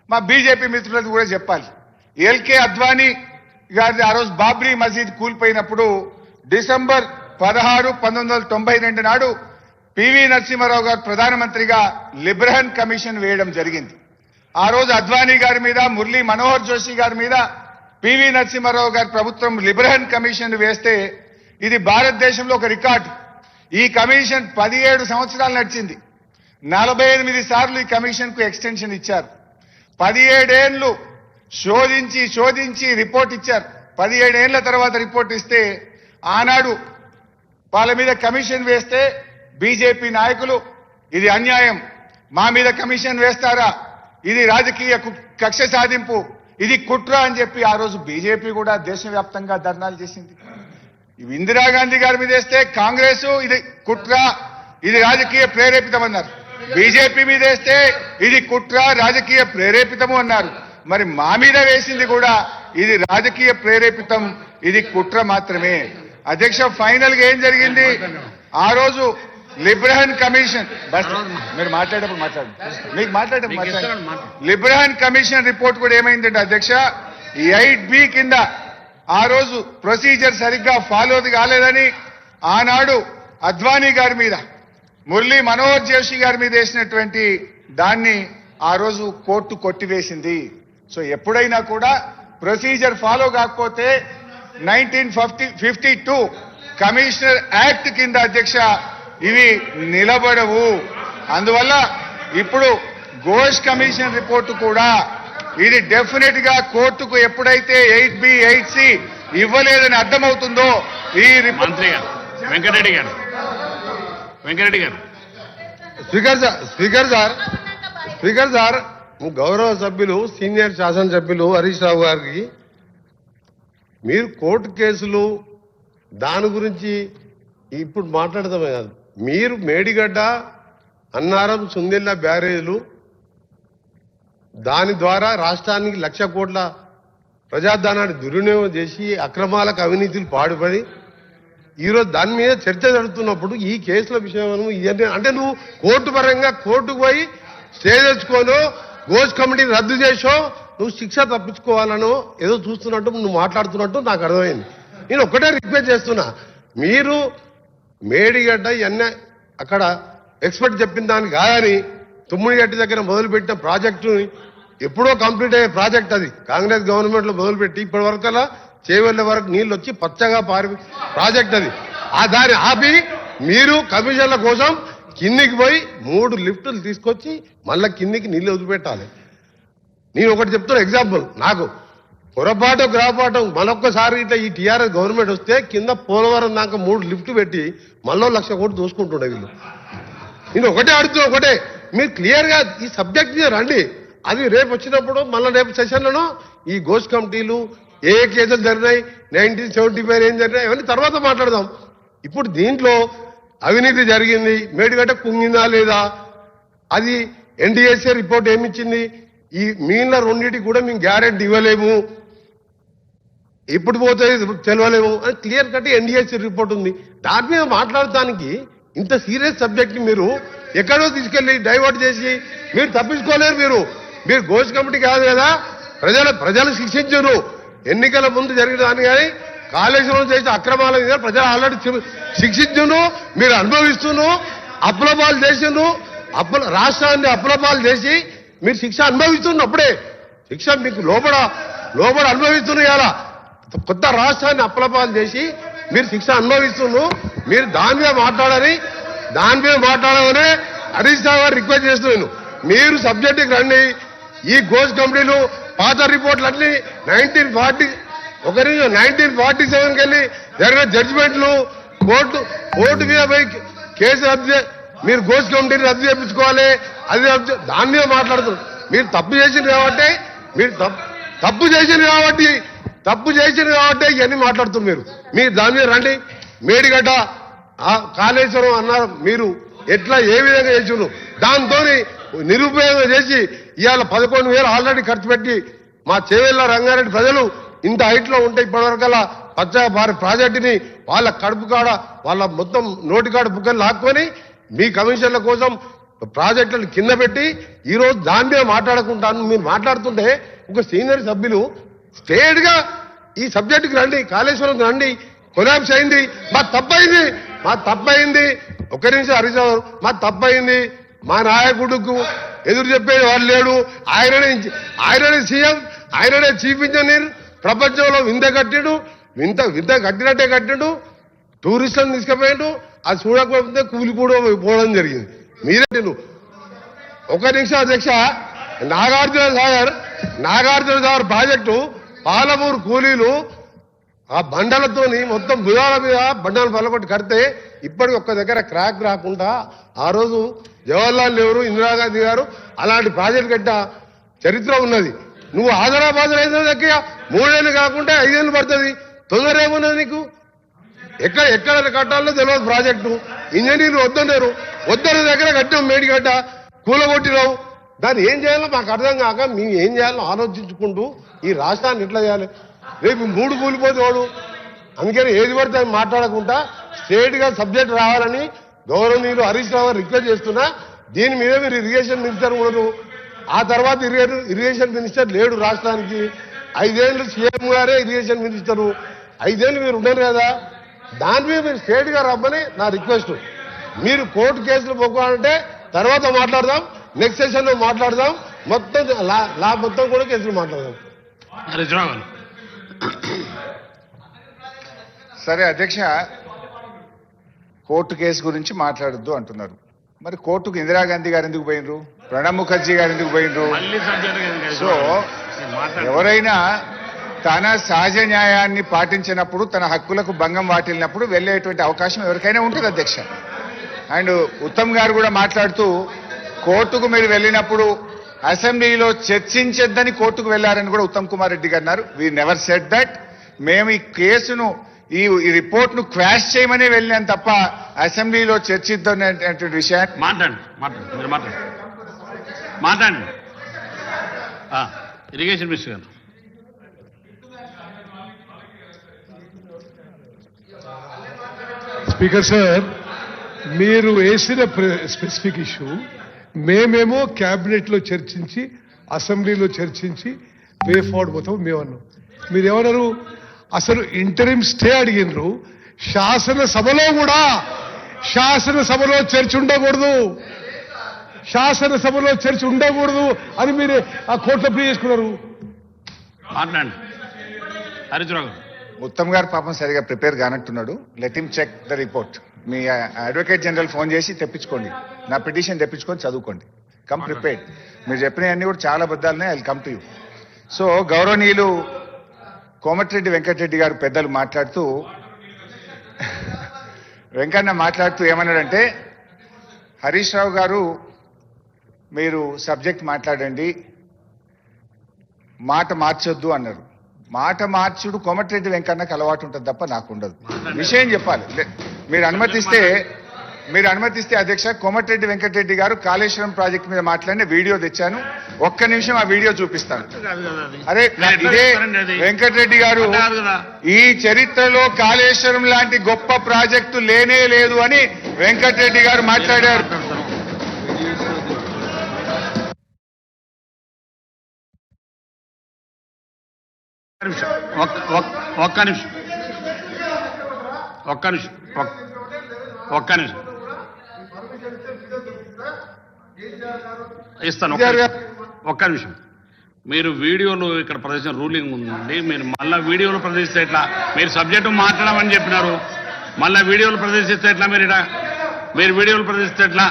మా బీజేపీ మిత్రులకు కూడా చెప్పాలి. ఎల్కే అద్వానీ గారి ఆ రోజు బాబ్రీ మసీద్ కూలిపోయినప్పుడు డిసెంబర్ 16, 1992 నాడు పివి నరసింహారావు గారు ప్రధానమంత్రిగా లిబ్రహన్ కమిషన్ వేయడం జరిగింది. ఆ రోజు అద్వానీ గారి మీద, మురళీ మనోహర్ జోషి గారి మీద పివి నరసింహారావు గారి ప్రభుత్వం లిబ్రహన్ కమిషన్ వేస్తే ఇది భారతదేశంలో ఒక రికార్డు. ఈ కమిషన్ 17 సంవత్సరాలు నడిచింది. 48 సార్లు ఈ కమిషన్ కు ఎక్స్టెన్షన్ ఇచ్చారు. 17 ఏళ్లు శోధించి రిపోర్ట్ ఇచ్చారు. 17 ఏళ్ల తర్వాత రిపోర్ట్ ఇస్తే ఆనాడు వాళ్ళ మీద కమిషన్ వేస్తే బీజేపీ నాయకులు ఇది అన్యాయం, మా మీద కమిషన్ వేస్తారా, ఇది రాజకీయ కక్ష సాధింపు, ఇది కుట్ర అని చెప్పి ఆ రోజు బీజేపీ కూడా దేశవ్యాప్తంగా ధర్నాలు చేసింది. ఇందిరాగాంధీ గారి మీద వేస్తే కాంగ్రెస్ ఇది కుట్ర, ఇది రాజకీయ ప్రేరేపితం అన్నారు. బీజేపీ మీద వేస్తే ఇది కుట్ర, రాజకీయ ప్రేరేపితము అన్నారు. మరి మా మీద వేసింది కూడా ఇది రాజకీయ ప్రేరేపితం, ఇది కుట్ర మాత్రమే. అధ్యక్ష, ఫైనల్ గా ఏం జరిగింది? ఆ రోజు లిబ్రహన్ కమిషన్, మీరు మాట్లాడేటప్పుడు లిబ్రహన్ కమిషన్ రిపోర్ట్ కూడా ఏమైందంటే అధ్యక్ష, 8B కింద ఆ రోజు ప్రొసీజర్ సరిగ్గా ఫాలో కాలేదని ఆనాడు అద్వానీ గారి మీద, మురళీ మనోహర్ జోషి గారి మీద వేసినటువంటి దాన్ని ఆ రోజు కోర్టు కొట్టివేసింది. సో ఎప్పుడైనా కూడా ప్రొసీజర్ ఫాలో కాకపోతే 1952 కమిషనర్ యాక్ట్ కింద అధ్యక్ష ఇవి నిలబడవు. అందువల్ల ఇప్పుడు ఘోష్ కమిషన్ రిపోర్టు కూడా ఇది డెఫినెట్ గా కోర్టుకు ఎప్పుడైతే 8B 8C ఇవ్వలేదని అర్థమవుతుందో ఈ మంత్రి గారు వెంకటరెడ్డి గారు స్పీకర్ సార్ గౌరవ సభ్యులు సీనియర్ శాసనసభ్యులు హరీష్ రావు గారికి మీరు కోర్టు కేసులు దాని గురించి ఇప్పుడు మాట్లాడదామే కాదు, మీరు మేడిగడ్డ, అన్నారం, సుందిళ్ళ బ్యారేజ్లు దాని ద్వారా రాష్ట్రానికి 1,00,000 కోట్ల ప్రజాధనాన్ని దుర్వినియోగం చేసి అక్రమాలకు అవినీతిలు పాడుపడి ఈరోజు దాని మీద చర్చ జరుగుతున్నప్పుడు ఈ కేసుల విషయం ఇవన్నీ అంటే నువ్వు కోర్టు పరంగా కోర్టుకు పోయి స్టే తెచ్చుకోనో ఘోష్ కమిటీని రద్దు చేసో నువ్వు శిక్ష తప్పించుకోవాలనో ఏదో చూస్తున్నట్టు నువ్వు మాట్లాడుతున్నట్టు నాకు అర్థమైంది. నేను ఒక్కటే రిక్వెస్ట్ చేస్తున్నా, మీరు మేడిగడ్డ ఇవన్నీ అక్కడ ఎక్స్పర్ట్ చెప్పిన దానికి కాదని తుమ్మిడిగడ్డ దగ్గర మొదలుపెట్టిన ప్రాజెక్టుని ఎప్పుడో కంప్లీట్ అయ్యే ప్రాజెక్ట్ అది కాంగ్రెస్ గవర్నమెంట్ లో మొదలుపెట్టి ఇప్పటి వరకల్లా చేవెళ్ల వరకు నీళ్ళు వచ్చి పచ్చగా పారి ప్రాజెక్ట్ అది. ఆ దాన్ని ఆపి మీరు కమిషన్ల కోసం కిందికి పోయి 3 లిఫ్టులు తీసుకొచ్చి మళ్ళా కిందికి నీళ్ళు వదిలిపెట్టాలి. నేను ఒకటి చెప్తున్నా ఎగ్జాంపుల్, నాకు పొరపాటు గ్రాపాటు మరొక్కసారి ఇట్లా ఈ టీఆర్ఎస్ గవర్నమెంట్ వస్తే కింద పోలవరం దాకా 3 లిఫ్ట్ పెట్టి మళ్ళీ 1,00,000 కోట్లు దోసుకుంటుండే వీళ్ళు. నేను ఒకటే అడుగుతున్నా, ఒకటే మీరు క్లియర్ గా ఈ సబ్జెక్ట్ మీద రండి. అది రేపు వచ్చినప్పుడు మళ్ళీ రేపు సెషన్లను ఈ ఘోష్ కమిటీలు ఏ కేసులు జరిగినాయి, 1975 ఏం జరిగినాయి ఇవన్నీ తర్వాత మాట్లాడదాం. ఇప్పుడు దీంట్లో అవినీతి జరిగింది, మేడిగడ్డ కుంగిందా లేదా, అది ఎన్డీఎస్ఏ రిపోర్ట్ ఏమిచ్చింది, ఈ మిగిలిన రెండింటికి కూడా మేము గ్యారెంటీ ఇవ్వలేము, ఇప్పుడు పోతే తెలియలేము అని క్లియర్ కట్ ఎన్డీఎస్ఏ రిపోర్ట్ ఉంది. దాని మీద మాట్లాడటానికి ఇంత సీరియస్ సబ్జెక్ట్ మీరు ఎక్కడో తీసుకెళ్లి డైవర్ట్ చేసి మీరు తప్పించుకోలేరు. మీరు ఘోష్ కమిటీ కాదు కదా, ప్రజలు శిక్షించరు. ఎన్నికల ముందు జరిగిన దాన్ని కానీ కాళేశ్వరం చేసిన అక్రమాల మీద ప్రజలు ఆల్రెడీ శిక్షించును, మీరు అనుభవిస్తును, అప్లపాలు చేసిను, రాష్ట్రాన్ని అప్లపాలు చేసి మీరు శిక్ష అనుభవిస్తున్నప్పుడే శిక్ష మీకు లోపల అనుభవిస్తున్నారు కదా. కొత్త రాష్ట్రాన్ని అప్లపాలు చేసి మీరు శిక్ష అనుభవిస్తున్నారు. మీరు దాని మీద మాట్లాడమని హరీష్ రావు గారు రిక్వెస్ట్ చేస్తున్నాను. మీరు సబ్జెక్టుకి రండి. ఈ ఘోష్ కమిటీలు పాత రిపోర్ట్లన్నీ 1947కి వెళ్ళి జరిగిన జడ్జిమెంట్లు కోర్టు మీద పోయి కేసు రద్దు, మీరు ఘోష్ కమిటీని రద్దు చేయించుకోవాలి, అది దాని మీద మాట్లాడుతున్నారు. మీరు తప్పు చేసింది కాబట్టి ఇవన్నీ మాట్లాడుతున్నారు. మీరు దాని మీద రండి. మేడిగడ్డ కాళేశ్వరం అన్నారు, మీరు ఎట్లా ఏ విధంగా చేస్తున్నారు, దాంతో నిరుపయోగం చేసి ఇవాళ 11,000 ఆల్రెడీ ఖర్చు పెట్టి మా చేవెళ్ల రంగారెడ్డి ప్రజలు ఇంత హైట్ లో ఉంటే ఇప్పటివరకల్లా పచ్చగా భారీ ప్రాజెక్టుని వాళ్ళ కడుపు కాడ వాళ్ళ మొత్తం నోటికాడ బుక్కలు లాక్కొని మీ కమిషన్ల కోసం ప్రాజెక్టులను కింద పెట్టి ఈ రోజు దాని మీద మాట్లాడుకుంటాను. మీరు మాట్లాడుతుంటే ఒక సీనియర్ సభ్యులు స్ట్రేట్ గా ఈ సబ్జెక్టుకి రండి, కాళేశ్వరం రండి, కొలాబ్స్ అయింది, మా తప్పయింది. ఒక నిమిషం హరీష్ రావు, మా తప్పయింది, మా నాయకుడుకు ఎదురు చెప్పేది వాళ్ళు లేడు, ఆయననే సీఎం, ఆయననే చీఫ్ ఇంజనీర్, ప్రపంచంలో వింత కట్టినట్టే కట్టిండు, టూరిస్టులను తీసుకుపోయాడు, అది చూడకపోతే కూలి కూడా పోవడం జరిగింది. మీరే ఒక నిమిషం అధ్యక్ష, నాగార్జున సాగర్ ప్రాజెక్టు పాలమూరు కూలీలు ఆ బండలతోని మొత్తం భుజాల మీద బండలు పలకొట్టి కడితే ఇప్పటికి ఒక్క దగ్గర క్రాక్ రాకుండా ఆ రోజు జవహర్లాల్ నెహ్రూ, ఇందిరాగాంధీ గారు అలాంటి ప్రాజెక్టు కట్ట చరిత్ర ఉన్నది. నువ్వు ఆదరాబాద్ అయితే దగ్గర 3 ఏళ్ళు కాకుండా 5 ఏళ్ళు పడుతుంది. తొందర ఏమున్నది నీకు? ఎక్కడ కట్టాలో తెలియదు ప్రాజెక్టు. ఇంజనీర్లు వద్దరు దగ్గర కట్టాం, మేడిగడ్డ కూలగొట్టినావు. దాన్ని ఏం చేయాలో మాకు అర్థం కాక మేము ఏం చేయాలో ఆలోచించుకుంటూ ఈ రాష్ట్రాన్ని ఎట్లా చేయాలి, రేపు 3 కూలిపోతే వాడు. అందుకని ఏది పడితే మాట్లాడకుండా స్ట్రేట్ గా సబ్జెక్ట్ రావాలని గౌరవనీయులు హరీష్ రావు రిక్వెస్ట్ చేస్తున్నా. దీని మీద మీరు ఇరిగేషన్ మినిస్టర్ ఉండరు, ఆ తర్వాత ఇరిగేషన్ మినిస్టర్ లేడు రాష్ట్రానికి. 5 ఏళ్ళు సీఎం గారే ఇరిగేషన్ మినిస్టరు, 5 ఏళ్ళు మీరు ఉండరు కదా. దాని మీద మీరు స్ట్రేట్ గా రమ్మని నా రిక్వెస్ట్. మీరు కోర్టు కేసులు పోవాలంటే తర్వాత మాట్లాడదాం, నెక్స్ట్ సెషన్ లో మాట్లాడదాం, మొత్తం లా మొత్తం కూడా కేసులు మాట్లాడదాం. సరే అధ్యక్ష, కోర్టు కేసు గురించి మాట్లాడొద్దు అంటున్నారు. మరి కోర్టుకు ఇందిరాగాంధీ గారు ఎందుకు పోయినరు, ప్రణబ్ ముఖర్జీ గారు ఎందుకు పోయినరు? సో ఎవరైనా తన సహజ న్యాయాన్ని పాటించినప్పుడు, తన హక్కులకు భంగం వాటిల్లినప్పుడు వెళ్ళేటువంటి అవకాశం ఎవరికైనా ఉంటుంది అధ్యక్ష. అండ్ ఉత్తమ్ గారు కూడా మాట్లాడుతూ కోర్టుకు మీరు వెళ్ళినప్పుడు అసెంబ్లీలో చర్చించొద్దని కోర్టుకు వెళ్లారని కూడా ఉత్తమ్ కుమార్ రెడ్డి గారు అన్నారు. We never said that. మేము ఈ కేసును ఈ రిపోర్ట్ ను క్వాష్ చేయమని వెళ్ళాం తప్ప అసెంబ్లీలో చర్చిద్దామనేటువంటి విషయాన్ని మాట్లాడండి. ఇరిగేషన్ మినిస్టర్ గారు. స్పీకర్ సార్, మీరు వేసిన స్పెసిఫిక్ ఇష్యూ మేమేమో క్యాబినెట్ లో చర్చించి, అసెంబ్లీలో చర్చించి వే ఫార్వర్డ్ పోతాం మేము అన్నాం. మీరేమన్నారు? అసలు ఇంటరిమ్ స్టే అడిగినరు. శాసనసభలో కూడా చర్చ ఉండకూడదు అని మీరు ఆ కోర్టులో ప్లే చేసుకున్నారు. మాట్లాడండి హరీష్ రావు. ఉత్తమ్ గారు పాపం సరిగా ప్రిపేర్ కానట్టున్నాడు. Let him check the report. మీ అడ్వకేట్ జనరల్ ఫోన్ చేసి తెప్పించుకోండి, నా పిటిషన్ తెప్పించుకొని చదువుకోండి. Come prepared. మీరు చెప్పినవన్నీ కూడా చాలా బద్దాలనే. I will come to you. So గౌరవనీయులు కోమటిరెడ్డి వెంకటరెడ్డి గారు పెద్దలు మాట్లాడుతూ, వెంకన్న మాట్లాడుతూ ఏమన్నాడంటే, హరీష్ రావు గారు మీరు సబ్జెక్ట్ మాట్లాడండి, మాట మార్చొద్దు అన్నారు. మాట మార్చుడు కోమటిరెడ్డి వెంకన్నకు అలవాటు ఉంటుంది తప్ప నాకు ఉండదు. విషయం చెప్పాలి. మీరు అనుమతిస్తే అధ్యక్ష, కోమటిరెడ్డి వెంకటరెడ్డి గారు కాళేశ్వరం ప్రాజెక్టు మీద మాట్లాడిన వీడియో తెచ్చాను. ఒక్క నిమిషం ఆ వీడియో చూపిస్తాను. అరే ఇదే వెంకటరెడ్డి గారు, ఈ చరిత్రలో కాళేశ్వరం లాంటి గొప్ప ప్రాజెక్టు లేనే లేదు అని వెంకటరెడ్డి గారు మాట్లాడారు. ఒక్క నిమిషం ఇస్తాను. ఒక్క నిమిషం. మీరు వీడియోలో ఇక్కడ ప్రదర్శన రూలింగ్ ఉందండి. మీరు మళ్ళీ వీడియోలో ప్రదర్శిస్తే ఎట్లా? మీరు సబ్జెక్టు మాట్లాడమని చెప్పినారు, మళ్ళీ వీడియోలు ప్రదర్శిస్తే ఎట్లా? మీరు వీడియోలు ప్రదర్శిస్తే ఎట్లా?